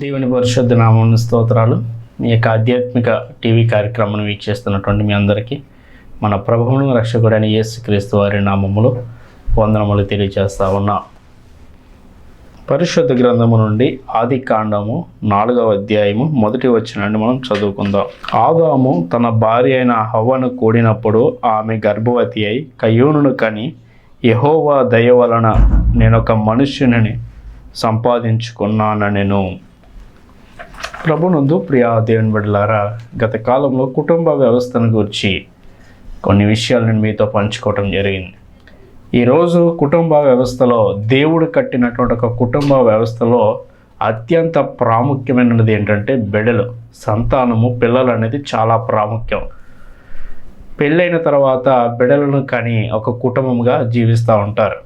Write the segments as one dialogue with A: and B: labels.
A: దేవుని పరిశుద్ధ నామమున స్తోత్రాలు. మీ యొక్క ఆధ్యాత్మిక టీవీ కార్యక్రమాన్ని వీక్షిస్తున్నటువంటి మీ అందరికీ మన ప్రభువును రక్షకుడైన యేసుక్రీస్తు వారి నామములో వందనములు తెలియజేస్తా ఉన్నా. పరిశుద్ధ గ్రంథము నుండి ఆది కాండము 4వ అధ్యాయము 1వ వచనాన్ని మనం చదువుకుందాం. ఆదాము తన భార్య అయిన హవ్వను కూడినప్పుడు ఆమె గర్భవతి అయి కయ్యూనును కని, యెహోవా దయ వలన నేనొక మనుష్యుని సంపాదించుకున్నానెను. ప్రభునందు ప్రియ దేవుని బిడ్డలారా, గత కాలంలో కుటుంబ వ్యవస్థను గురించి కొన్ని విషయాలు నేను మీతో పంచుకోవటం జరిగింది. ఈరోజు కుటుంబ వ్యవస్థలో, దేవుడు కట్టినటువంటి ఒక కుటుంబ వ్యవస్థలో అత్యంత ప్రాముఖ్యమైనది ఏంటంటే బిడ్డలు, సంతానము, పిల్లలు అనేది చాలా ప్రాముఖ్యం. పెళ్ళైన తర్వాత బిడ్డలను కని ఒక కుటుంబంగా జీవిస్తూ ఉంటారు.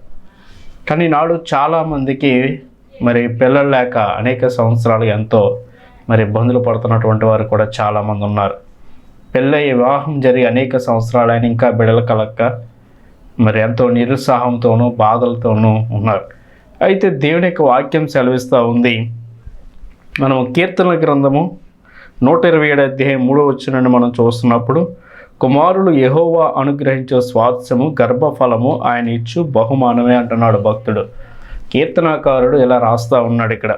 A: కానీ నాడు చాలామందికి పిల్లలు లేక అనేక సంవత్సరాలు ఎంతో ఇబ్బందులు పడుతున్నటువంటి వారు కూడా చాలామంది ఉన్నారు. పెళ్ళై వివాహం జరిగి అనేక సంవత్సరాలైన ఇంకా బిడ్డలు కలక్క ఎంతో నిరుత్సాహంతోనూ బాధలతోనూ ఉన్నారు. అయితే దేవుని యొక్క వాక్యం సెలవిస్తూ ఉంది. మనము కీర్తనల గ్రంథము 127 అధ్యాయం 3వ వచనాన్ని మనం చూస్తున్నప్పుడు, కుమారులు యెహోవా అనుగ్రహించే స్వాస్థ్యము, గర్భఫలము ఆయన ఇచ్చు బహుమానమే అంటున్నాడు భక్తుడు. కీర్తనాకారుడు ఇలా రాస్తూ ఉన్నాడు ఇక్కడ,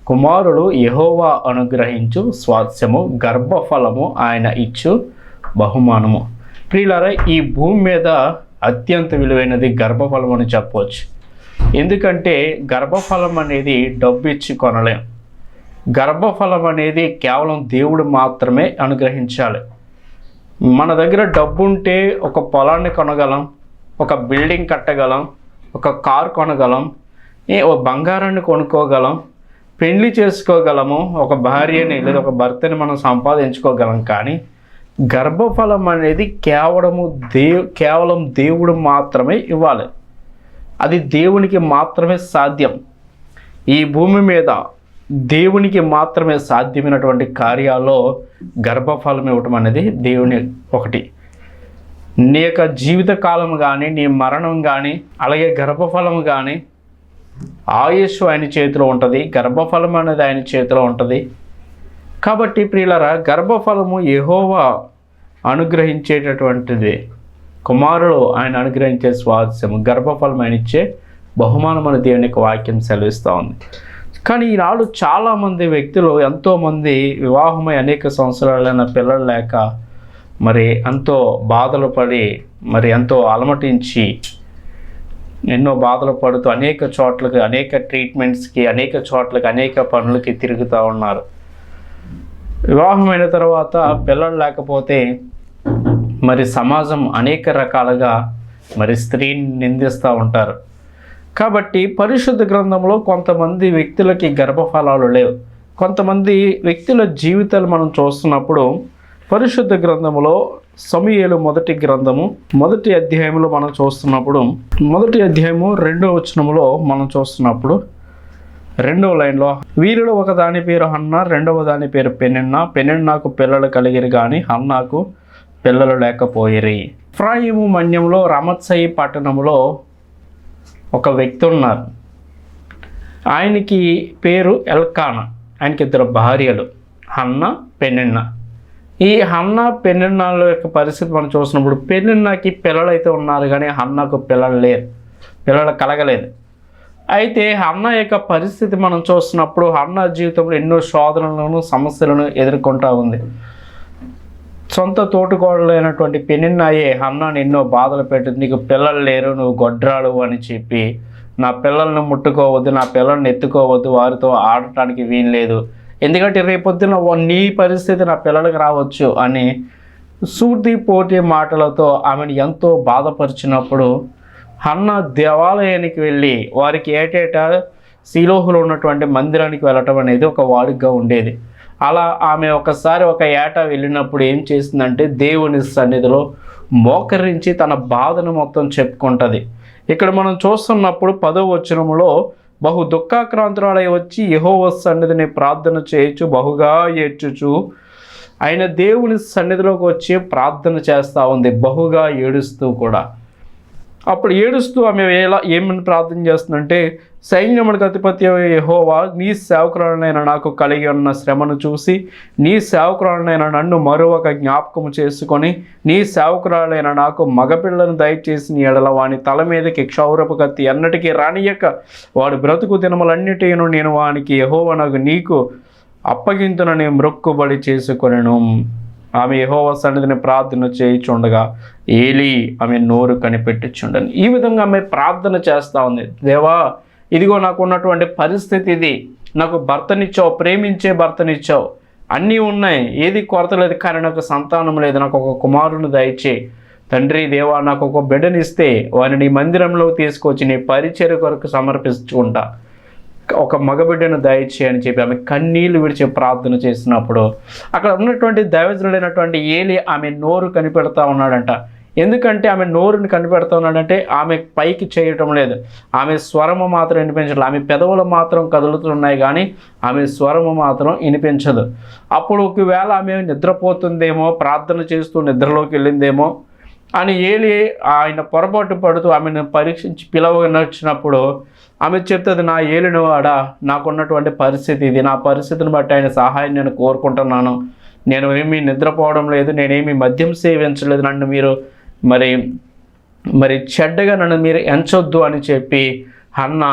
A: కుమారులు యెహోవా అనుగ్రహించు స్వాస్థ్యము, గర్భఫలము ఆయన ఇచ్చు బహుమానము. ప్రియులారా, ఈ భూమి మీద అత్యంత విలువైనది గర్భఫలం అని చెప్పవచ్చు. ఎందుకంటే గర్భఫలం అనేది డబ్బు ఇచ్చి కొనలేం. గర్భఫలం అనేది కేవలం దేవుడు మాత్రమే అనుగ్రహించాలి. మన దగ్గర డబ్బు ఉంటే ఒక పొలాన్ని కొనగలం, ఒక బిల్డింగ్ కట్టగలం, ఒక కారు కొనగలం, ఒక బంగారాన్ని కొనుక్కోగలం, పెళ్లి చేసుకోగలము, ఒక భార్యని లేదా ఒక భర్తని మనం సంపాదించుకోగలం. కానీ గర్భఫలం అనేది కేవలం దేవుడు మాత్రమే ఇవ్వాలి. అది దేవునికి మాత్రమే సాధ్యం. ఈ భూమి మీద దేవునికి మాత్రమే సాధ్యమైనటువంటి కార్యాల్లో గర్భఫలం ఇవ్వటం అనేది దేవుని ఒకటి. నీ యొక్క జీవితకాలం కానీ, నీ మరణం కానీ, అలాగే గర్భఫలం కానీ, ఆయుష్ ఆయన చేతిలో ఉంటుంది, గర్భఫలం అనేది ఆయన చేతిలో ఉంటుంది. కాబట్టి ప్రియులారా, గర్భఫలము యెహోవా అనుగ్రహించేటటువంటిది. కుమారులు ఆయన అనుగ్రహించే స్వాస్థ్యము, గర్భఫలం ఆయన ఇచ్చే బహుమానం అని దేవుని యొక్క వాక్యం సెలవిస్తూ ఉంది. కానీ ఈనాడు చాలామంది వ్యక్తులు, ఎంతోమంది వివాహమై అనేక సంవత్సరాలైన పిల్లలు లేక ఎంతో బాధలు పడి ఎంతో అలమటించి ఎన్నో బాధలు పడుతూ అనేక చోట్లకి, అనేక ట్రీట్మెంట్స్కి, అనేక చోట్లకి, అనేక పనులకి తిరుగుతూ ఉన్నారు. వివాహమైన తర్వాత పిల్లలు లేకపోతే సమాజం అనేక రకాలుగా స్త్రీని నిందిస్తూ ఉంటారు. కాబట్టి పరిశుద్ధ గ్రంథంలో కొంతమంది వ్యక్తులకి గర్భఫలాలు లేవు. కొంతమంది వ్యక్తుల జీవితాలు మనం చూస్తున్నప్పుడు పరిశుద్ధ గ్రంథంలో సమూయేలు మొదటి గ్రంథము 1వ అధ్యాయంలో మనం చూస్తున్నప్పుడు, 1వ అధ్యాయము 2వ వచనములో మనం చూస్తున్నప్పుడు 2వ లైన్లో, వీరిలో ఒక దాని పేరు హన్నా, రెండవ దాని పేరు పెనిన్నా. పెనిన్నాకు పిల్లలు కలిగిరి కానీ హన్నాకు పిల్లలు లేకపోయిరి. ఎఫ్రాయిము మన్యంలో రమత్సయి పట్టణంలో ఒక వ్యక్తి ఉన్నారు. ఆయనకి పేరు ఎల్కానా. ఆయనకి 2 భార్యలు, హన్నా, పెనిన్నా. ఈ హన్నా పెనిన్నాల యొక్క పరిస్థితి మనం చూసినప్పుడు, పెనిన్నాకి పిల్లలు అయితే ఉన్నారు కానీ హన్నాకు పిల్లలు కలగలేదు. అయితే హన్నా యొక్క పరిస్థితి మనం చూస్తున్నప్పుడు, హన్నా జీవితంలో ఎన్నో శోధనలను, సమస్యలను ఎదుర్కొంటూ ఉంది. సొంత తోటికోడలైనటువంటి పెనిన్నాయే హన్నాను ఎన్నో బాధలు పెట్టింది. నీకు పిల్లలు లేరు, నువ్వు గొడ్రాలు అని చెప్పి, నా పిల్లల్ని ముట్టుకోవద్దు, నా పిల్లల్ని ఎత్తుకోవద్దు, వారితో ఆడటానికి వీలు లేదు, ఎందుకంటే రేపొద్దున నీ పరిస్థితి నా పిల్లలకు రావచ్చు అని సూటి పోటీ మాటలతో ఆమెను ఎంతో బాధపరిచినప్పుడు, హన్నా దేవాలయానికి వెళ్ళి వారికి ఏటేటా శీలోహులో ఉన్నటువంటి మందిరానికి వెళ్ళటం అనేది ఒక వాడుకగా ఉండేది. అలా ఆమె ఒకసారి ఒక ఏటా వెళ్ళినప్పుడు ఏం చేసిందంటే, దేవుని సన్నిధిలో మోకరించి తన బాధను మొత్తం చెప్పుకుంటుంది. ఇక్కడ మనం చూస్తున్నప్పుడు 10వ వచనములో, బహు దుఃఖాక్రాంతురాలై వచ్చి యెహోవా సన్నిధిని ప్రార్థన చేయొచ్చు, బహుగా ఏడ్చుచు ఆయన దేవుని సన్నిధిలోకి వచ్చి ప్రార్థన చేస్తూ ఉంది, బహుగా ఏడుస్తూ కూడా. అప్పుడు ఏడుస్తూ ఆమె ఏమని ప్రార్థన చేస్తుందంటే, సైన్యములకు అధిపతి యెహోవా, నీ సేవకురాలనైన నాకు కలిగి ఉన్న శ్రమను చూసి నీ సేవకురాలనైన నన్ను మరొక జ్ఞాపకము చేసుకొని నీ సేవకురాలైన నాకు మగపిల్లను దయచేసి నీ ఎడల వాని తల మీదకి క్షౌరపు కత్తి ఎన్నటికీ రానియక వాడు బ్రతుకు దినములన్నిటిను నేను వానికి యెహోవానగు నీకు అప్పగింతునని మ్రొక్కుబడి చేసుకొనెను. ఆమె యెహోవా సన్నిధిని ప్రార్థన చేయుచుండగా ఏలీ ఆమె నోరు కనిపెట్టుచుండను. ఈ విధంగా ఆమె ప్రార్థన చేస్తూ ఉంది. దేవా, ఇదిగో నాకు ఉన్నటువంటి పరిస్థితి ఇది, నాకు భర్తనిచ్చావు, ప్రేమించే భర్తనిచ్చావు, అన్నీ ఉన్నాయి, ఏది కొరత లేదు, కానీ నాకు సంతానం లేదు, నాకు ఒక కుమారుని దయచేయి తండ్రి. దేవా, నాకు ఒక బిడ్డనిస్తే వారిని నీ మందిరంలో తీసుకొచ్చి నీ పరిచర్య కొరకు సమర్పించుకుంటా, ఒక మగబిడ్డను దయచేయి అని చెప్పి ఆమె కన్నీళ్లు విడిచి ప్రార్థన చేసినప్పుడు అక్కడ ఉన్నటువంటి దైవజనుడైనటువంటి ఏలీ ఆమె నోరు కనిపెడతా ఉన్నాడంట. ఎందుకంటే ఆమె నోరుని కనిపెడతా ఉన్నాడంటే ఆమె పైకి చేయటం లేదు, ఆమె స్వరము మాత్రం వినిపించలేదు, ఆమె పెదవులు మాత్రం కదులుతున్నాయి కానీ ఆమె స్వరము మాత్రం వినిపించదు. అప్పుడు ఒకవేళ ఆమె నిద్రపోతుందేమో, ప్రార్థన చేస్తూ నిద్రలోకి వెళ్ళిందేమో అని ఏలీ ఆయన పొరపాటు పడుతూ ఆమెను పరీక్షించి పిలవనొచ్చినప్పుడు ఆమె చెప్తుంది, నా ఏలిన వాడా, నాకున్నటువంటి పరిస్థితి ఇది, నా పరిస్థితిని బట్టి ఆయన సహాయం నేను కోరుకుంటున్నాను, నేను ఏమీ నిద్రపోవడం లేదు, నేనేమి మద్యం సేవించలేదు, నన్ను మీరు మరి చెడ్డగా నన్ను మీరు ఎంచొద్దు అని చెప్పి హన్న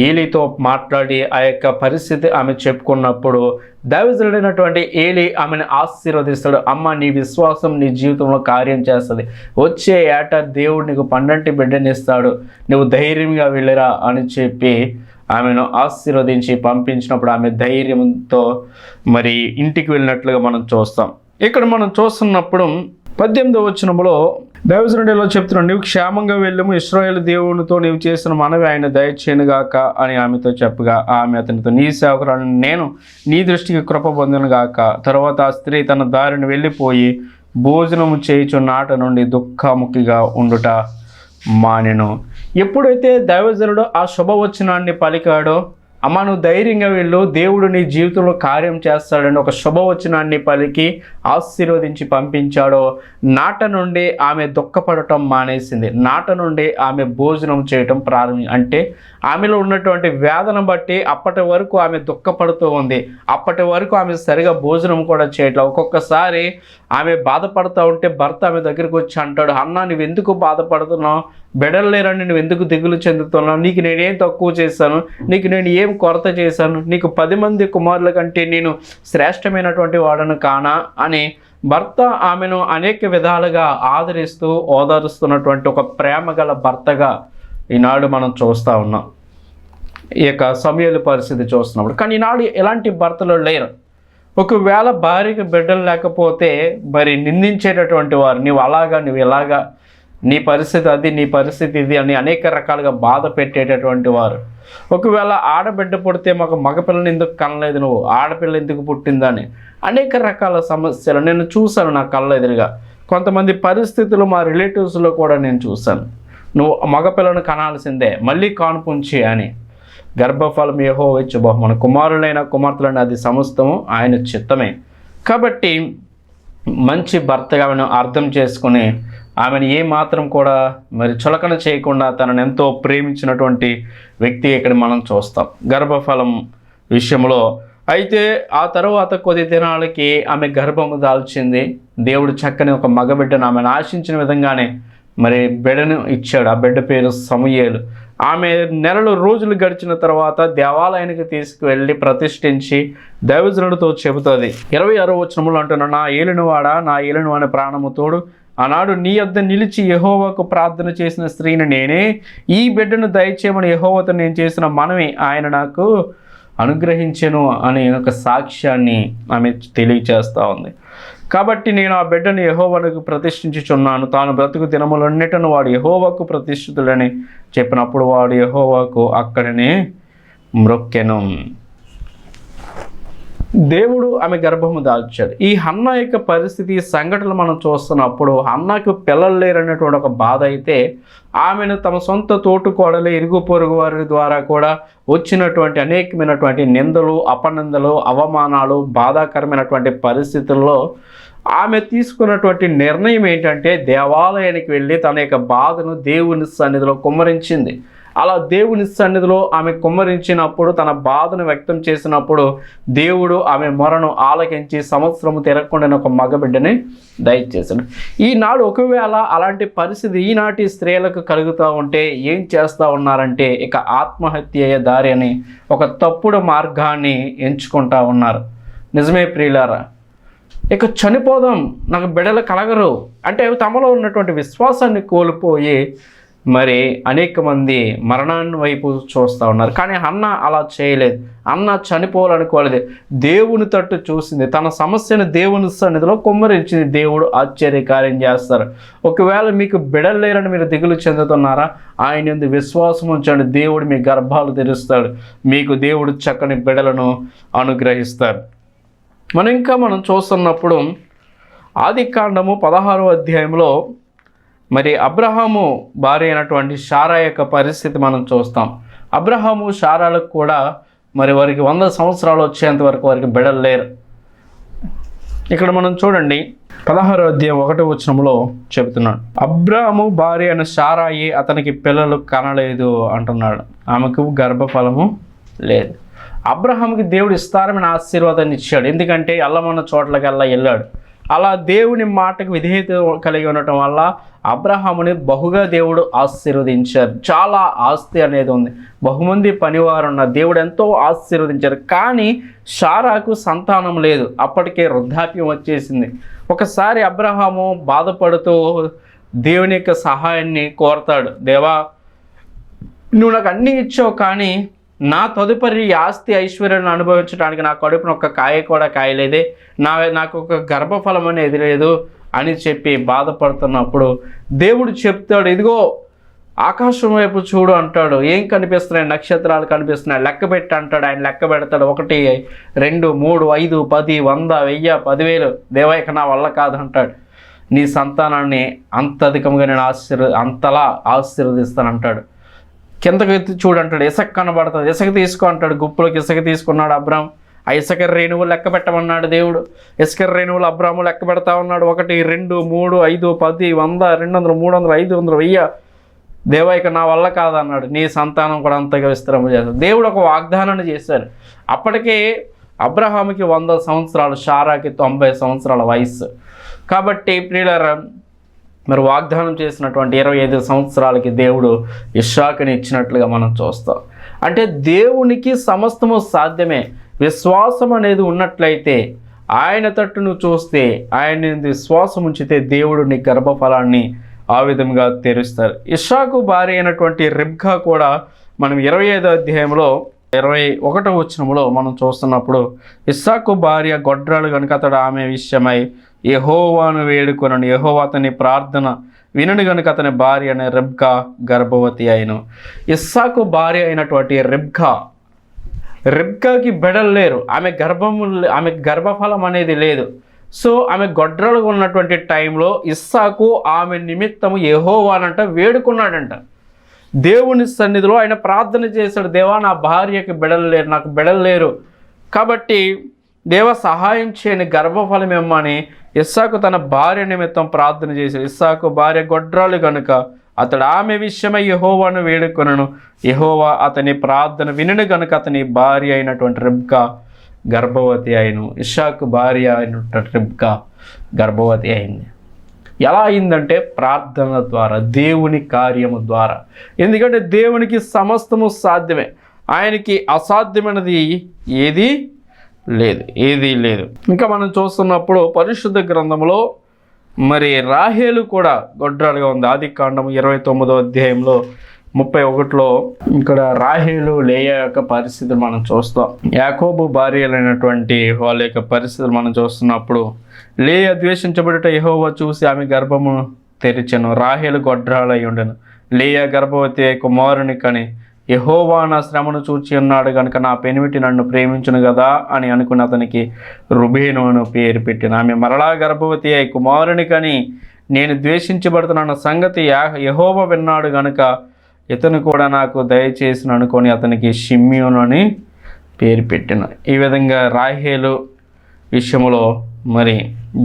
A: ఏలీతో మాట్లాడి ఆ యొక్క పరిస్థితి ఆమె చెప్పుకున్నప్పుడు దైవజనుడైనటువంటి ఏలీ ఆమెను ఆశీర్వదిస్తాడు. అమ్మ, నీ విశ్వాసం నీ జీవితంలో కార్యం చేస్తుంది, వచ్చే ఏటా దేవుడు నీకు 12 బిడ్డనిస్తాడు, నువ్వు ధైర్యంగా వెళ్ళిరా అని చెప్పి ఆమెను ఆశీర్వదించి పంపించినప్పుడు ఆమె ధైర్యంతో మరి ఇంటికి వెళ్ళినట్లుగా మనం చూస్తాం. ఇక్కడ మనం చూస్తున్నప్పుడు 18వ వచనంలో దైవజనుడిలో చెప్తున్నాడు, నీవు క్షేమంగా వెళ్ళము, ఇశ్రాయేలు దేవునితో నీవు చేసిన మనవి ఆయన దయచేయనుగాక అని ఆమెతో చెప్పగా ఆమె అతనితో, నీ సేవకురాలను నేను నీ దృష్టికి కృప పొందునుగాక. తర్వాత ఆ స్త్రీ తన దారిని వెళ్ళిపోయి భోజనము చేయుచు నాట నుండి దుఃఖముఖిగా ఉండుట మానెను. ఎప్పుడైతే దైవజనుడు ఆ శుభవచనాన్ని పలికాడో, అమ్మ నువ్వు ధైర్యంగా వెళ్ళు, దేవుడు నీ జీవితంలో కార్యం చేస్తాడని ఒక శుభవచనాన్ని పలికి ఆశీర్వదించి పంపించాడో, నాట నుండి ఆమె దుఃఖపడటం మానేసింది, నాట నుండి ఆమె భోజనం చేయటం అంటే ఆమెలో ఉన్నటువంటి వేదన బట్టి అప్పటి వరకు ఆమె దుఃఖపడుతూ ఉంది, అప్పటి వరకు ఆమె సరిగా భోజనం కూడా చేయట్లేదు. ఒక్కొక్కసారి ఆమె బాధపడుతూ ఉంటే భర్త ఆమె దగ్గరికి వచ్చి అంటాడు, అన్నా నువ్వు ఎందుకు బాధపడుతున్నావు, బిడ్డలు లేరని నువ్వు ఎందుకు దిగులు చెందుతున్నావు, నీకు నేనేం తక్కువ చేశాను, నీకు నేను ఏం కొరత చేశాను, నీకు 10 మంది కుమారుల కంటే నేను శ్రేష్టమైనటువంటి వాడను కానా అని భర్త ఆమెను అనేక విధాలుగా ఆదరిస్తూ ఓదారుస్తున్నటువంటి ఒక ప్రేమ గల భర్తగా ఈనాడు మనం చూస్తూ ఉన్నాం. ఈ యొక్క సమూయేలు పరిస్థితి చూస్తున్నప్పుడు. కానీ ఈనాడు ఎలాంటి భర్తలు లేరు. ఒకవేళ భార్యకి బిడ్డలు లేకపోతే మరి నిందించేటటువంటి వారు, నువ్వు అలాగా, నువ్వు ఇలాగా, నీ పరిస్థితి అది, నీ పరిస్థితి ఇది అని అనేక రకాలుగా బాధ పెట్టేటటువంటి వారు. ఒకవేళ ఆడబిడ్డ పుడితే మాకు మగపిల్లని ఎందుకు కనలేదు, నువ్వు ఆడపిల్ల ఎందుకు పుట్టిందని అనేక రకాల సమస్యలు నేను చూశాను నా కళ్ళ ఎదురుగా. కొంతమంది పరిస్థితులు మా రిలేటివ్స్లో కూడా నేను చూశాను, నువ్వు మగపిల్లను కనాల్సిందే, మళ్ళీ కాన్పుంచి అని. గర్భఫలం యెహోవా ఇచ్చు బహుమానం, కుమారులైన కుమార్తెలైన అది సమస్తము ఆయన చిత్తమే. కాబట్టి మంచి భర్తగా ఆమెను అర్థం చేసుకుని ఆమెను ఏమాత్రం కూడా మరి చులకన చేయకుండా తనను ఎంతో ప్రేమించినటువంటి వ్యక్తి ఇక్కడ మనం చూస్తాం గర్భఫలం విషయంలో. అయితే ఆ తర్వాత కొద్ది దినాలకి ఆమె గర్భము దాల్చింది. దేవుడు చక్కని ఒక మగబిడ్డను ఆమెను ఆశించిన విధంగానే మరి బిడ్డను ఇచ్చాడు. ఆ బిడ్డ పేరు సమూయేలు. ఆమె నెలలు రోజులు గడిచిన తర్వాత దేవాలయానికి తీసుకువెళ్ళి ప్రతిష్ఠించి దైవజనుడితో చెబుతుంది. 26వ వచనంలో అంటున్నాడు, నా ఏలినవాడా, నా ఏలినవాని ప్రాణము తోడు, ఆనాడు నీ యొద్ద నిలిచి యెహోవాకు ప్రార్థన చేసిన స్త్రీని నేనే, ఈ బిడ్డను దయచేయమని యెహోవాతో నేను చేసిన మనవి ఆయన నాకు అనుగ్రహించెను అనే ఒక సాక్ష్యాన్ని ఆమె తెలియచేస్తూ ఉంది. కాబట్టి నేను ఆ బిడ్డను యెహోవాకు ప్రతిష్ఠించుచున్నాను, తాను బ్రతుకు దినములన్నిటను వాడు యెహోవాకు ప్రతిష్ఠితుడని చెప్పినప్పుడు వాడు యెహోవాకు అక్కడనే మ్రొక్కెను. దేవుడు ఆమె గర్భము దాల్చాడు. ఈ హన్నా యొక్క పరిస్థితి, సంఘటనలు మనం చూస్తున్నప్పుడు హన్నాకు పిల్లలు లేరనేటువంటి ఒక బాధ అయితే, ఆమెను తమ సొంత తోటుకోడలు, ఇరుగు పొరుగు వారి ద్వారా కూడా వచ్చినటువంటి అనేకమైనటువంటి నిందలు, అపనిందలు, అవమానాలు, బాధాకరమైనటువంటి పరిస్థితుల్లో ఆమె తీసుకున్నటువంటి నిర్ణయం ఏంటంటే దేవాలయానికి వెళ్ళి తన యొక్క బాధను దేవుని సన్నిధిలో కుమ్మరించింది. అలా దేవుని సన్నిధిలో ఆమె కుమ్మరించినప్పుడు, తన బాధను వ్యక్తం చేసినప్పుడు దేవుడు ఆమె మొరను ఆలకించి సంవత్సరము తిరగకుండా ఒక మగబిడ్డని దయచేశాడు. ఈనాడు ఒకవేళ అలాంటి పరిస్థితి ఈనాటి స్త్రీలకు కలుగుతూ ఉంటే ఏం చేస్తూ ఉన్నారంటే ఇక ఆత్మహత్య దారి అని ఒక తప్పుడు మార్గాన్ని ఎంచుకుంటా ఉన్నారు. నిజమే ప్రియులారా, ఇక చనిపోదాం, నాకు బిడ్డలు కలగరు అంటే తమలో ఉన్నటువంటి విశ్వాసాన్ని కోల్పోయి మరి అనేక మంది మరణాన్ని వైపు చూస్తూ ఉన్నారు. కానీ అన్న అలా చేయలేదు. అన్న చనిపోవాలనుకోలేదు. దేవుని తట్టు చూసింది. తన సమస్యను దేవుని సన్నిధిలో కుమ్మరించింది. దేవుడు ఆశ్చర్యకార్యం చేస్తారు. ఒకవేళ మీకు బిడ్డలు లేరని మీరు దిగులు చెందుతున్నారా? ఆయన యందు విశ్వాసం ఉంచండి. దేవుడు మీ గర్భాలు తెరుస్తాడు. మీకు దేవుడు చక్కని బిడ్డలను అనుగ్రహిస్తాడు. మనం చూస్తున్నప్పుడు ఆదికాండము 16వ అధ్యాయంలో మరి అబ్రహాము భార్య అయినటువంటి శారా యొక్క పరిస్థితి మనం చూస్తాం. అబ్రహాము శారాలకు కూడా మరి వారికి 100 సంవత్సరాలు వచ్చేంత వరకు వారికి బిడ్డలు లేరు. ఇక్కడ మనం చూడండి 16వ అధ్యాయం 1వ వచనంలో చెబుతున్నాడు, అబ్రహాము భార్య అయిన శారాయి అతనికి పిల్లలు కనలేదు అంటున్నాడు. ఆమెకు గర్భఫలము లేదు. అబ్రహాముకి దేవుడు విస్తారమైన ఆశీర్వాదాన్ని ఇచ్చాడు. ఎందుకంటే వెళ్ళమన్న చోట్లకల్లా వెళ్ళాడు. అలా దేవుని మాటకు విధేయత కలిగి ఉండటం వల్ల అబ్రహాముని బహుగా దేవుడు ఆశీర్వదించారు. చాలా ఆస్తి అనేది ఉంది, బహుమంది పనివారు ఉన్న దేవుడు ఎంతో ఆశీర్వదించారు. కానీ శారాకు సంతానం లేదు. అప్పటికే వృద్ధాప్యం వచ్చేసింది. ఒకసారి అబ్రహాము బాధపడుతూ దేవుని యొక్క సహాయాన్ని కోరతాడు. దేవా, నువ్వు నాకు అన్నీ ఇచ్చావు, కానీ నా తదుపరి ఆస్తి ఐశ్వర్యాన్ని అనుభవించడానికి నా కడుపున ఒక్క కాయ కూడా కాయలేదే, నాకు ఒక గర్భఫలం అనేది లేదు అని చెప్పి బాధపడుతున్నప్పుడు దేవుడు చెప్తాడు, ఇదిగో ఆకాశం వైపు చూడు అంటాడు. ఏం కనిపిస్తున్నాయి? నక్షత్రాలు కనిపిస్తున్నాయి, లెక్క పెట్టి అంటాడు. ఆయన లెక్క పెడతాడు. 1, 2, 3, 5, 10, 100, 1000, 10,000. దేవా, ఇక నా వల్ల కాదంటాడు. నీ సంతానాన్ని అంత అధికంగా నేను అంతలా ఆశీర్వదిస్తానంటాడు. కిందకి చూడంటాడు, ఇసుక కనబడుతుంది, ఇసుక తీసుకో అంటాడు. గుప్పులోకి ఇసుక తీసుకున్నాడు అబ్రాం. ఆ ఇసుక రేణువులు లెక్క పెట్టమన్నాడు దేవుడు. ఇసుక రేణువులు అబ్రాము లెక్క పెడతా ఉన్నాడు. 1, 2, 3, 5, 10, 100, 200, 300, 500, 1000. దేవా, ఇక నా వల్ల కాదన్నాడు. నీ సంతానం కూడా అంతగా విస్తరణ చేస్తాడు. దేవుడు ఒక వాగ్దానాన్ని చేశాడు. అప్పటికే అబ్రహాముకి 100 సంవత్సరాలు, శారాకి 90 సంవత్సరాల వయస్సు. కాబట్టి ప్రియులారా, మరి వాగ్దానం చేసినటువంటి 25 సంవత్సరాలకి దేవుడు ఇస్సాకుని ఇచ్చినట్లుగా మనం చూస్తాం. అంటే దేవునికి సమస్తము సాధ్యమే. విశ్వాసం అనేది ఉన్నట్లయితే, ఆయన తట్టు నువ్వు చూస్తే, ఆయన విశ్వాసం ఉంచితే దేవుడు నీ గర్భఫలాన్ని ఆ విధంగా తెరుస్తారు. ఇస్సాకు భార్య అయినటువంటి రిబ్కా కూడా మనం 25వ అధ్యాయంలో 21వ వచనంలో మనం చూస్తున్నప్పుడు, ఇస్సాకు భార్య గొడ్రాలు కనుక అతడు ఆమె విషయమై యెహోవాను వేడుకొనను, యెహోవా అతని ప్రార్థన వినుడు గనుక అతని భార్య అనే రిబ్కా గర్భవతి అయిను. ఇస్సాకు భార్య అయినటువంటి రిబ్కాకి బిడ్డలు లేరు. ఆమె గర్భఫలం అనేది లేదు. సో ఆమె గొడ్రాలుగా ఉన్నటువంటి టైంలో ఇస్సాకు ఆమె నిమిత్తము యెహోవానంట వేడుకున్నాడంట. దేవుని సన్నిధిలో ఆయన ప్రార్థన చేశాడు, దేవా, నా భార్యకి బిడ్డలు లేరు, నాకు బిడ్డలు లేరు, కాబట్టి దేవ సహాయం చేయని, గర్భఫలం ఇమ్మని ఇస్సాకు తన భార్య నిమిత్తం ప్రార్థన చేశాడు. ఇస్సాకు భార్య గొడ్రాలు కనుక అతడు ఆమె విషయమై యెహోవాను వేడుకొనను, యెహోవా అతని ప్రార్థన వినుడు కనుక అతని భార్య అయినటువంటి రిబ్కా గర్భవతి అయిను. ఇస్సాకు భార్య అయినటువంటి రిబ్కా గర్భవతి అయింది. ఎలా అయిందంటే ప్రార్థన ద్వారా, దేవుని కార్యము ద్వారా. ఎందుకంటే దేవునికి సమస్తము సాధ్యమే. ఆయనకి అసాధ్యమైనది ఏదీ లేదు. ఇంకా మనం చూస్తున్నప్పుడు పరిశుద్ధ గ్రంథంలో మరి రాహేలు కూడా గొడ్రాలుగా ఉంది. ఆదికాండం 29వ అధ్యాయంలో 31లో ఇక్కడ రాహేలు లేయా యొక్క పరిస్థితులు మనం చూస్తాం. యాకోబు భార్యలైనటువంటి వాళ్ళ యొక్క పరిస్థితులు మనం చూస్తున్నప్పుడు, లేయా ద్వేషించబడుట యెహోవా చూసి ఆమె గర్భము తెరిచెను. రాహేలు గొడ్రాలై ఉండెను. లేయా గర్భవతి కుమారుని కని, యెహోవా నా శ్రమను చూచి ఉన్నాడు కనుక నా పెనిమిటి నన్ను ప్రేమించును కదా అని అనుకుని అతనికి రుబేను అని పేరు పెట్టిన. ఆమె మరలా గర్భవతి అయి కుమారుని కని, నేను ద్వేషించబడుతున్న సంగతి యెహోవా విన్నాడు గనుక ఇతను కూడా నాకు దయచేసి అనుకొని అతనికి షిమ్యోను అని పేరు పెట్టిన. ఈ విధంగా రాహేలు విషయంలో మరి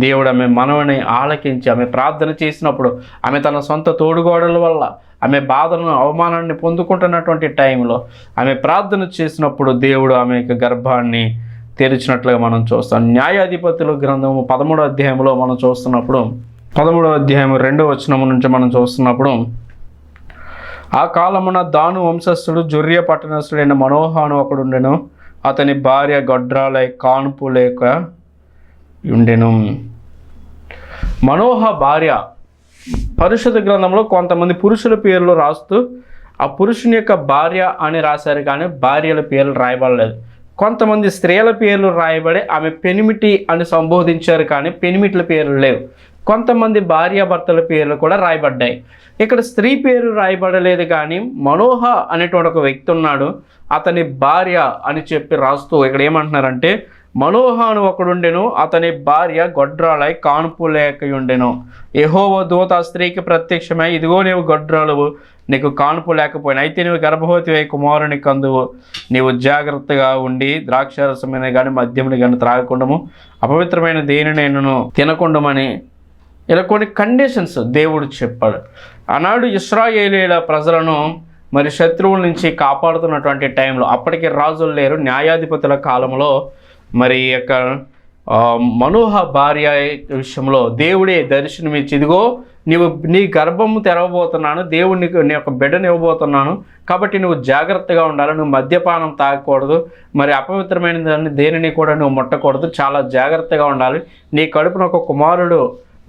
A: దేవుడు ఆమె మనవని ఆలకించి ఆమె ప్రార్థన చేసినప్పుడు, ఆమె తన సొంత తోడుగోడల వల్ల ఆమె బాధను అవమానాన్ని పొందుకుంటున్నటువంటి టైంలో ఆమె ప్రార్థన చేసినప్పుడు దేవుడు ఆమె యొక్క గర్భాన్ని తెరిచినట్లుగా మనం చూస్తాం. న్యాయాధిపతుల గ్రంథము 13వ అధ్యాయంలో మనం చూస్తున్నప్పుడు 13వ అధ్యాయం 2వ వచనం నుంచి మనం చూస్తున్నప్పుడు, ఆ కాలమున దాను వంశస్థుడు జొర్య పట్టణస్థుడైన మనోహాను ఒకడుండెను. అతని భార్య గొడ్రాలై కాన్పు లేక ఉండెను. మనోహ భార్య పరిశుద్ధ గ్రంథంలో కొంతమంది పురుషుల పేర్లు రాస్తూ ఆ పురుషుని యొక్క భార్య అని రాశారు, కానీ భార్యల పేర్లు రాయబడలేదు. కొంతమంది స్త్రీల పేర్లు రాయబడి ఆమె పెనిమిటి అని సంబోధించారు, కానీ పెనిమిట్ల పేర్లు లేవు. కొంతమంది భార్యాభర్తల పేర్లు కూడా రాయబడ్డాయి. ఇక్కడ స్త్రీ పేరు రాయబడలేదు, కానీ మనోహ అనేటువంటి ఒక వ్యక్తి ఉన్నాడు, అతని భార్య అని చెప్పి రాస్తూ ఇక్కడ ఏమంటున్నారంటే, మనోహాను ఒకడుండెను, అతని భార్య గొడ్రాలై కాన్పు లేకయుండెను. యెహోవా దూత ఆ స్త్రీకి ప్రత్యక్షమై, ఇదిగో నీవు గొడ్రాలువు, నీకు కాన్పు లేకపోయినా, అయితే నీవు గర్భవతివై కుమారుని కందువు. నీవు జాగ్రత్తగా ఉండి ద్రాక్షారసమైన కానీ మద్యముని కానీ త్రాగకుండము, అపవిత్రమైన దేనినైనను తినకుండమని ఇలా కొన్ని కండిషన్స్ దేవుడు చెప్పాడు. ఆనాడు ఇశ్రాయేలీయుల ప్రజలను మరి శత్రువుల నుంచి కాపాడుతున్నటువంటి టైంలో, అప్పటికి రాజులు లేరు, న్యాయాధిపతుల కాలంలో మరి యొక్క మనోహ భార్య విషయంలో దేవుడే దర్శనమిచ్చి, ఇదిగో నీవు నీ గర్భము తెరవబోతున్నాను, దేవుడు నీ యొక్క బిడ్డను ఇవ్వబోతున్నాను, కాబట్టి నువ్వు జాగ్రత్తగా ఉండాలి, నువ్వు మద్యపానం తాగకూడదు, మరి అపవిత్రమైన దాన్ని దేనిని కూడా నువ్వు ముట్టకూడదు, చాలా జాగ్రత్తగా ఉండాలి, నీ కడుపున ఒక కుమారుడు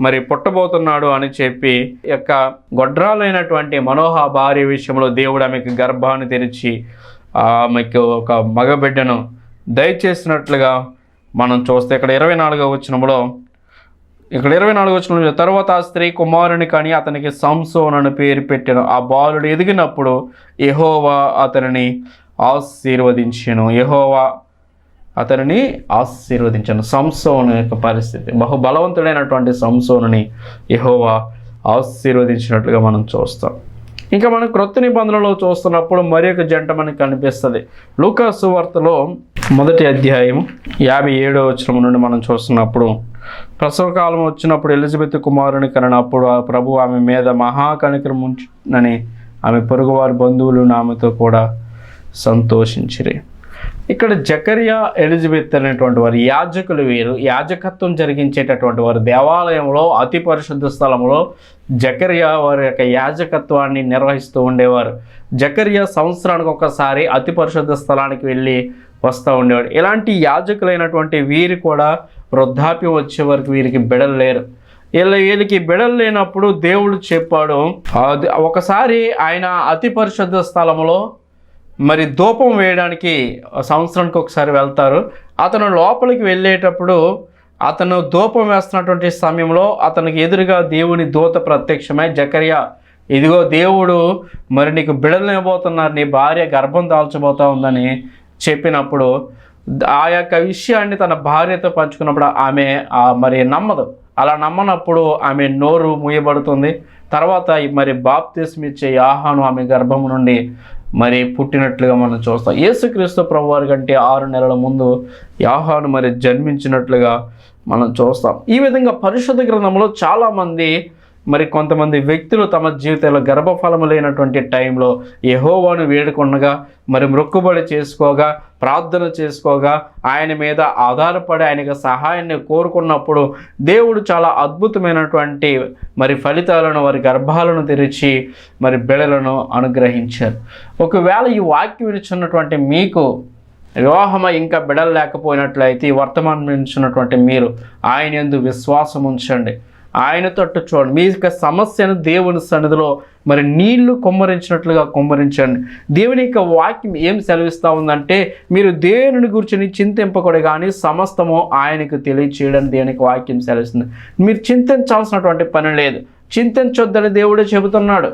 A: మరి పుట్టబోతున్నాడు అని చెప్పి యొక్క గొడ్రాలైనటువంటి మనోహ భార్య విషయంలో దేవుడు ఆమెకు గర్భాన్ని తెరిచి ఆమెకు ఒక మగబిడ్డను దయచేసినట్లుగా మనం చూస్తే ఇక్కడ 24వ వచనంలో తర్వాత ఆ స్త్రీ కుమారుని కని అతనికి సంసోను అని పేరు పెట్టెను. ఆ బాలుడు ఎదిగినప్పుడు యెహోవా అతనిని ఆశీర్వదించెను. సంసోను యొక్క పరిస్థితి, బహుబలవంతుడైనటువంటి సంసోనుని యెహోవా ఆశీర్వదించినట్లుగా మనం చూస్తాం. ఇంకా మనం క్రొత్త నిబంధనలో చూస్తున్నప్పుడు మరి ఒక జంట మనకు కనిపిస్తుంది. లూకా సువార్తలో 1వ అధ్యాయం 57వ వచనం నుండి మనం చూస్తున్నప్పుడు, ప్రసవకాలం వచ్చినప్పుడు ఎలిజబెత్ కుమారుని కనప్పుడు ఆ ప్రభు ఆమె మీద మహాకనికరం ఉంచునని ఆమె పొరుగువారి బంధువులు ఆమెతో కూడా సంతోషించిరి. ఇక్కడ జకర్యా ఎలిజబెత్ అనేటువంటి వారు యాజకులు, వీరు యాజకత్వం జరిగించేటటువంటి వారు. దేవాలయంలో అతి పరిశుద్ధ స్థలంలో జకర్యా వారి యొక్క యాజకత్వాన్ని నిర్వహిస్తూ ఉండేవారు. జకర్యా సంవత్సరానికి ఒకసారి అతి పరిశుద్ధ స్థలానికి వెళ్ళి వస్తూ ఉండేవాడు. ఇలాంటి యాజకులైనటువంటి వీరు కూడా వృద్ధాప్యం వచ్చే వరకు వీరికి బిడలు లేరు. వీళ్ళకి బిడలు లేనప్పుడు దేవుడు చెప్పాడు, ఒకసారి ఆయన అతి పరిశుద్ధ స్థలంలో మరి ధూపం వేయడానికి సంవత్సరానికి ఒకసారి వెళ్తారు. అతను లోపలికి వెళ్ళేటప్పుడు అతను ధూపం వేస్తున్నటువంటి సమయంలో అతనికి ఎదురుగా దేవుని దూత ప్రత్యక్షమై, జకర్యా, ఇదిగో దేవుడు మరి నీకు బిడ్డలు ఇవ్వబోతున్నారు, నీ భార్య గర్భం దాల్చబోతా ఉందని చెప్పినప్పుడు ఆ యొక్క విషయాన్ని తన భార్యతో పంచుకున్నప్పుడు ఆమె మరి నమ్మదు. అలా నమ్మనప్పుడు ఆమె నోరు మూయబడుతుంది. తర్వాత మరి బాప్తిస్మం ఇచ్చే యోహాను ఆమె గర్భం నుండి మరి పుట్టినట్లుగా మనం చూస్తాం. యేసుక్రీస్తు ప్రభువారి కంటే 6 నెలల ముందు యోహాను మరి జన్మించినట్లుగా మనం చూస్తాం. ఈ విధంగా పరిశుద్ధ గ్రంథంలో చాలామంది మరి కొంతమంది వ్యక్తులు తమ జీవితంలో గర్భఫలము లేనటువంటి టైంలో యెహోవాను వేడుకొనగా, మరి మొక్కుబడి చేసుకోగా, ప్రార్థన చేసుకోగా, ఆయన మీద ఆధారపడి ఆయనకు సహాయాన్ని కోరుకున్నప్పుడు దేవుడు చాలా అద్భుతమైనటువంటి మరి ఫలితాలను వారి గర్భాలను తెరిచి మరి బిడ్డలను అనుగ్రహించారు. ఒకవేళ ఈ వాక్యం వినిచున్నటువంటి మీకు వివాహమై ఇంకా బిడ్డలు లేకపోయినట్లయితే ఈ వర్తమానం వినిచున్నటువంటి మీరు ఆయన యందు విశ్వాసం ఉంచండి, ఆయన తట్టు చూడండి. మీ యొక్క సమస్యను దేవుని సన్నిధిలో మరి నీళ్లు కుమ్మరించినట్లుగా కుమ్మరించండి. దేవుని యొక్క వాక్యం ఏం సెలవిస్తూ ఉందంటే, మీరు దేవుని గురించి చింతింపకూడదు కానీ సమస్తము ఆయనకు తెలియచేయడానికి దేవునికి వాక్యం సెలవిస్తుంది. మీరు చింతించాల్సినటువంటి పని లేదు, చింతించొద్దని దేవుడే చెబుతున్నాడు.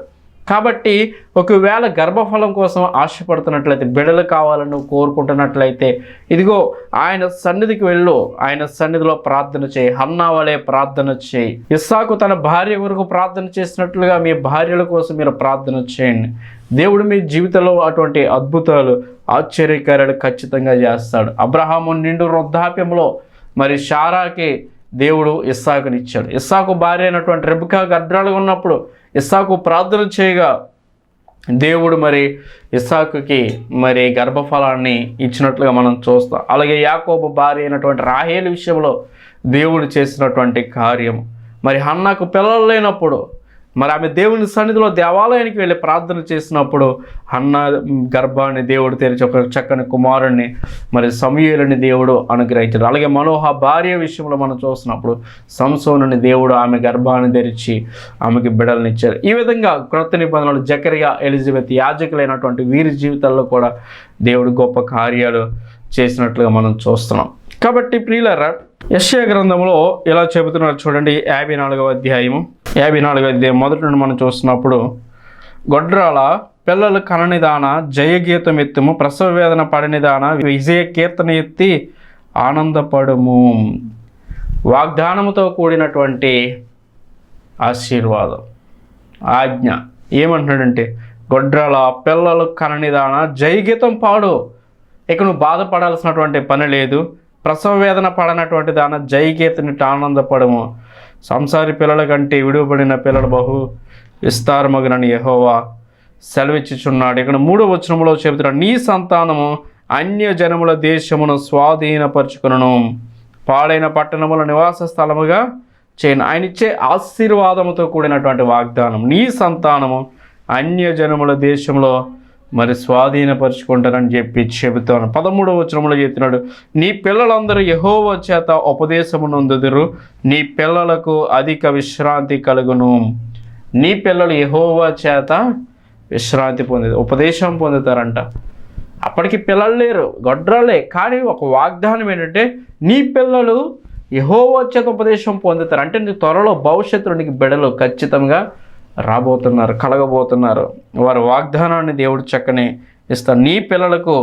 A: కాబట్టి ఒకవేళ గర్భఫలం కోసం ఆశపడుతున్నట్లయితే, బిడ్డలు కావాలని నువ్వు కోరుకుంటున్నట్లయితే, ఇదిగో ఆయన సన్నిధికి వెళ్ళు, ఆయన సన్నిధిలో ప్రార్థన చేయి. హన్నా వలె ప్రార్థన చేయి. ఇస్సాకు తన భార్య కొరకు ప్రార్థన చేసినట్లుగా మీ భార్యల కోసం మీరు ప్రార్థన చేయండి. దేవుడు మీ జీవితంలో అటువంటి అద్భుతాలు, ఆశ్చర్యకార్యాలు ఖచ్చితంగా చేస్తాడు. అబ్రహాము నిండు వృద్ధాప్యంలో మరి శారాకి దేవుడు ఇస్సాకునిచ్చాడు. ఇస్సాకు భార్య అయినటువంటి రెబెకా గర్భాలుగా ఉన్నప్పుడు ఇస్సాకు ప్రార్థన చేయగా దేవుడు మరి ఇస్సాకుకి మరి గర్భఫలాన్ని ఇచ్చినట్లుగా మనం చూస్తాం. అలాగే యాకోబు భార్య అయినటువంటి రాహేలు విషయంలో దేవుడు చేసినటువంటి కార్యం, మరి హన్నాకు పిల్లలు లేనప్పుడు మరి ఆమె దేవుని సన్నిధిలో దేవాలయానికి వెళ్ళి ప్రార్థన చేసినప్పుడు హన్నా గర్భాన్ని దేవుడు తెరిచి ఒక చక్కని కుమారుణ్ణి మరి సమూయేలుని దేవుడు అనుగ్రహించాడు. అలాగే మనోహ భార్య విషయంలో మనం చూసినప్పుడు సంసోనుని దేవుడు ఆమె గర్భాన్ని తెరిచి ఆమెకి బిడ్డలనిచ్చారు. ఈ విధంగా క్రొత్త నిబంధనలు జకరియా, ఎలిజబెత్ యాజకులైనటువంటి వీరి జీవితాల్లో కూడా దేవుడు గొప్ప కార్యాలు చేసినట్లుగా మనం చూస్తున్నాం. కాబట్టి ప్రియులారా, యెషయా గ్రంథంలో ఇలా చెబుతున్నారు చూడండి. 54వ అధ్యాయము మొదటి నుండి మనం చూస్తున్నప్పుడు, గొడ్రాల పిల్లలు కననిదాన జయగీతం ఎత్తుము, ప్రసవ వేదన పడనిదాన విజయ కీర్తన ఎత్తి ఆనందపడుము. వాగ్దానముతో కూడినటువంటి ఆశీర్వాదం, ఆజ్ఞ ఏమంటున్నాడంటే, గొడ్రాల పిల్లలు కననిదాన జయగీతం పాడు. ఇక నువ్వు బాధపడాల్సినటువంటి పని లేదు. ప్రసవ వేదన పడనటువంటి దాన జయగీతని ఆనందపడము. సంసారి పిల్లల కంటే విడువబడిన పిల్లలు బహు విస్తారమగునని యెహోవా సెలవిచ్చుచున్నాడు. ఇక్కడ 3వ వచనంలో చెబుతున్నాడు, నీ సంతానము అన్య జనముల దేశమును స్వాధీనపరచుకును, పాడైన పట్టణముల నివాస స్థలముగా చేయను. ఆయన ఇచ్చే ఆశీర్వాదముతో కూడినటువంటి వాగ్దానం, నీ సంతానము అన్య జనముల దేశంలో మరి స్వాధీనపరుచుకుంటారని చెప్పి చెబుతాను. 13వ వచనంలో చెప్తున్నాడు, నీ పిల్లలందరూ యెహోవా చేత ఉపదేశమునందుదురు, నీ పిల్లలకు అధిక విశ్రాంతి కలుగును. నీ పిల్లలు యెహోవా చేత విశ్రాంతి ఉపదేశం పొందుతారంట. అప్పటికి పిల్లలు లేరు, గొడ్రాలే. కానీ ఒక వాగ్దానం ఏంటంటే, నీ పిల్లలు యెహోవా చేత ఉపదేశం పొందుతారు. అంటే నీ త్వరలో భవిష్యత్తులో నీకు బిడ్డలు ఖచ్చితంగా రాబోతున్నారు, కలగబోతున్నారు. వారి వాగ్దానాన్ని దేవుడు చక్కని ఇస్తాడు. నీ పిల్లలకు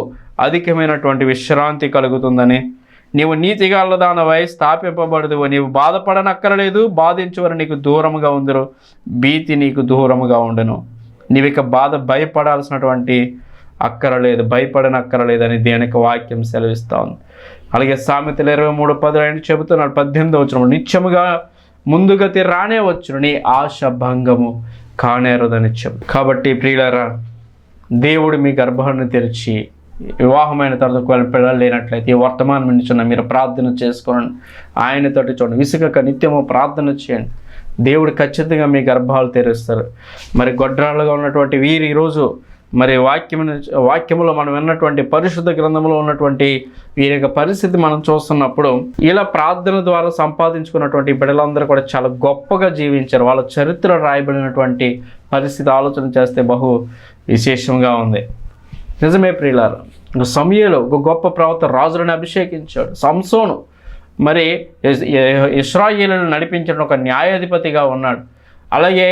A: అధికమైనటువంటి విశ్రాంతి కలుగుతుందని, నీవు నీతిగలదానవై స్థాపింపబడదు, నీవు బాధపడనక్కరలేదు, బాధించువారు నీకు దూరముగా ఉందరు, భీతి నీకు దూరముగా ఉండను. నీవు ఇక భయపడాల్సినటువంటి అక్కరలేదు, భయపడనక్కరలేదని దేనికి వాక్యం సెలవిస్తూ ఉంది. అలాగే సామెతలు 23:10 చెబుతున్నాడు. 18వ వచనం, నిత్యముగా ముందుగతి రానే వచ్చును, నీ ఆశ భంగము కానేరదని చెప్పు. కాబట్టి ప్రియులారా, దేవుడు మీ గర్భాన్ని తెరిచి వివాహమైన తర్వాత పిల్లలు లేనట్లయితే ఈ వర్తమానం నించున్న మీరు ప్రార్థన చేసుకోండి, ఆయనతోటి చూడండి, విసుగక నిత్యము ప్రార్థన చేయండి. దేవుడు ఖచ్చితంగా మీ గర్భాలు తెరుస్తారు. మరి గొడ్రాలుగా ఉన్నటువంటి వీరు ఈరోజు మరి వాక్యములో మనం విన్నటువంటి పరిశుద్ధ గ్రంథంలో ఉన్నటువంటి వీరి యొక్క పరిస్థితి మనం చూస్తున్నప్పుడు, ఇలా ప్రార్థన ద్వారా సంపాదించుకున్నటువంటి బిడ్డలందరూ కూడా చాలా గొప్పగా జీవించారు. వాళ్ళ చరిత్ర రాయబడినటువంటి పరిస్థితి ఆలోచన చేస్తే బహు విశేషంగా ఉంది. నిజమే ప్రియులారా, సమూయేలు ఒక గొప్ప ప్రవక్త, రాజులను అభిషేకించాడు. సంసోను మరి ఇశ్రాయేలును నడిపించిన ఒక న్యాయాధిపతిగా ఉన్నాడు. అలాగే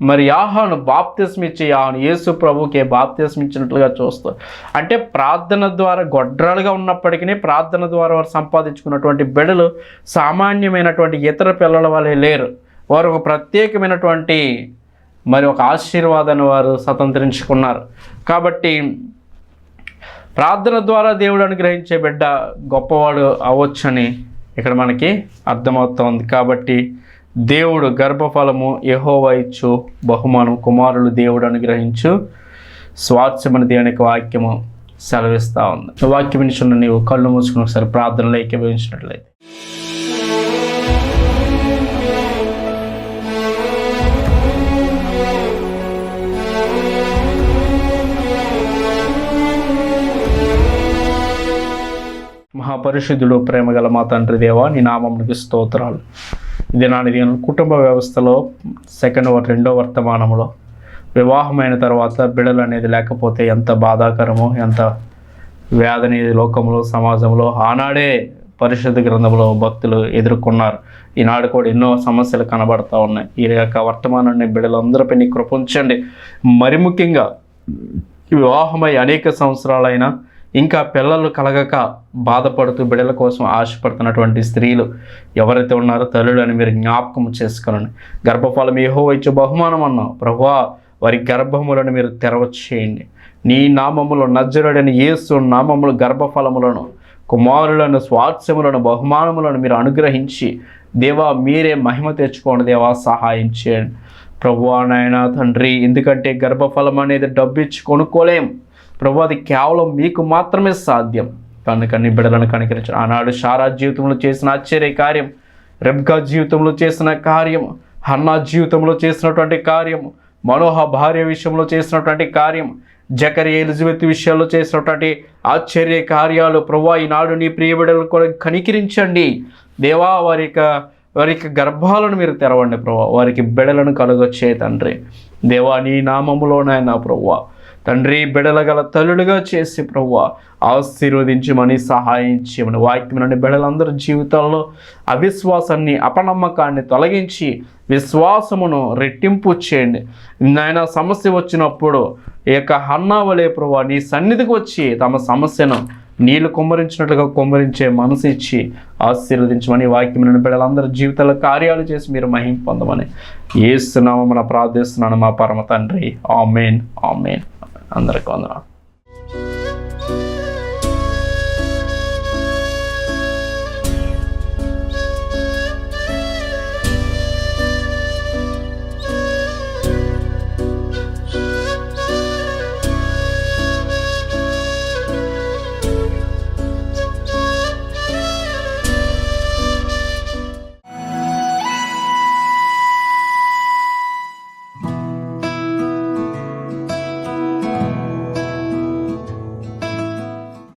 A: మరి యాహాను బాప్తిస్మ ఇచ్చే యాహాను యేసు ప్రభుకే బాప్తిస్మ ఇచ్చినట్లుగా చూస్తారు. అంటే ప్రార్థన ద్వారా గొడ్రాలుగా ఉన్నప్పటికీ ప్రార్థన ద్వారా వారు సంపాదించుకున్నటువంటి బిడ్డలు సామాన్యమైనటువంటి ఇతర పిల్లల వలె లేరు. వారు ఒక ప్రత్యేకమైనటువంటి మరి ఒక ఆశీర్వాదాన్ని వారు స్వతంత్రించుకున్నారు. కాబట్టి ప్రార్థన ద్వారా దేవుడు అనుగ్రహించే బిడ్డ గొప్పవాడు అవ్వచ్చని ఇక్కడ మనకి అర్థమవుతోంది. కాబట్టి దేవుడు గర్భఫలము యెహోవా ఇచ్చు బహుమానం, కుమారులు దేవుడు అనుగ్రహించు స్వాస్థ్యమని దేవునికి వాక్యము సెలవిస్తూ ఉంది. వాక్యం వినిచున్న నీవు కళ్ళు మూసుకుని ఒకసారి ప్రార్థనలో ఏకీభవించినట్లయితే. మహాపరిశుద్ధుడు, ప్రేమగల మా తండ్రి దేవా, నీ నామమునకు స్తోత్రాలు. ఇది కుటుంబ వ్యవస్థలో రెండో వర్తమానంలో వివాహమైన తర్వాత బిడ్డలు అనేది లేకపోతే ఎంత బాధాకరమో, ఎంత వ్యాధి లోకంలో సమాజంలో ఆనాడే పరిశుద్ధ గ్రంథంలో భక్తులు ఎదుర్కొన్నారు. ఈనాడు కూడా ఎన్నో సమస్యలు కనబడతా ఉన్నాయి. ఈ యొక్క వర్తమానాన్ని బిడ్డలందరిపై నీ కృప ఉంచండి. మరి ముఖ్యంగా వివాహమై అనేక సంవత్సరాలైనా ఇంకా పిల్లలు కలగక బాధపడుతూ బిడ్డల కోసం ఆశపడుతున్నటువంటి స్త్రీలు ఎవరైతే ఉన్నారో తల్లులని మీరు జ్ఞాపకం చేసుకోనండి. గర్భఫలం యెహోవా ఇచ్చే బహుమానం అన్నావు ప్రభువా, వారి గర్భములను మీరు తెరవచేయండి. నీ నామములో నజరుడైన యేసు నామములు గర్భఫలములను కుమారులను, స్వాస్థ్యములను, బహుమానములను మీరు అనుగ్రహించి దేవా మీరే మహిమ తెచ్చుకోండి దేవా, సహాయం చేయండి ప్రభువా నాయన తండ్రి. ఎందుకంటే గర్భఫలం అనేది డబ్బు ఇచ్చి కొనుక్కోలేం ప్రభు, అది కేవలం మీకు మాత్రమే సాధ్యం. కనుక నీ బిడ్డలను కనికరించండి. ఆనాడు శారా జీవితంలో చేసిన ఆశ్చర్య కార్యం, రెబ్కా జీవితంలో చేసిన కార్యం, హన్నా జీవితంలో చేసినటువంటి కార్యం, మనోహ భార్య విషయంలో చేసినటువంటి కార్యం, జకరియా ఎలిజబెత్ విషయాల్లో చేసినటువంటి ఆశ్చర్య కార్యాలు ప్రభువా ఈనాడు నీ ప్రియ బిడ్డలను కూడా కనికరించండి దేవా. వారికి గర్భాలను మీరు తెరవండి ప్రభువా, వారికి బిడ్డలను కలుగొచ్చే తండ్రి దేవా. నీ నామములోనైనా ప్రభువా తండ్రి బిడ్డల గల తల్లులుగా చేసి ప్రభువా ఆశీర్వదించమని, సహాయం చేయమని, వాక్యములని బిడ్డలందరి జీవితాల్లో అవిశ్వాసాన్ని, అపనమ్మకాన్ని తొలగించి విశ్వాసమును రెట్టింపు చేయండి నాయన. సమస్య వచ్చినప్పుడు ఈ యొక్క హన్నా వలే ప్రభువా నీ సన్నిధికి వచ్చి తమ సమస్యను నీళ్లు కుమ్మరించినట్లుగా కుమ్మరించే మనసు ఇచ్చి ఆశీర్వదించమని, వాక్యములను బిడ్డలందరి జీవితాల కార్యాలు చేసి మీరు మహిమ పొందమని యేసు నామమున ప్రార్థిస్తున్నాను మా పరమ తండ్రి. ఆమేన్, ఆమేన్. అందరికీ వందనాలు.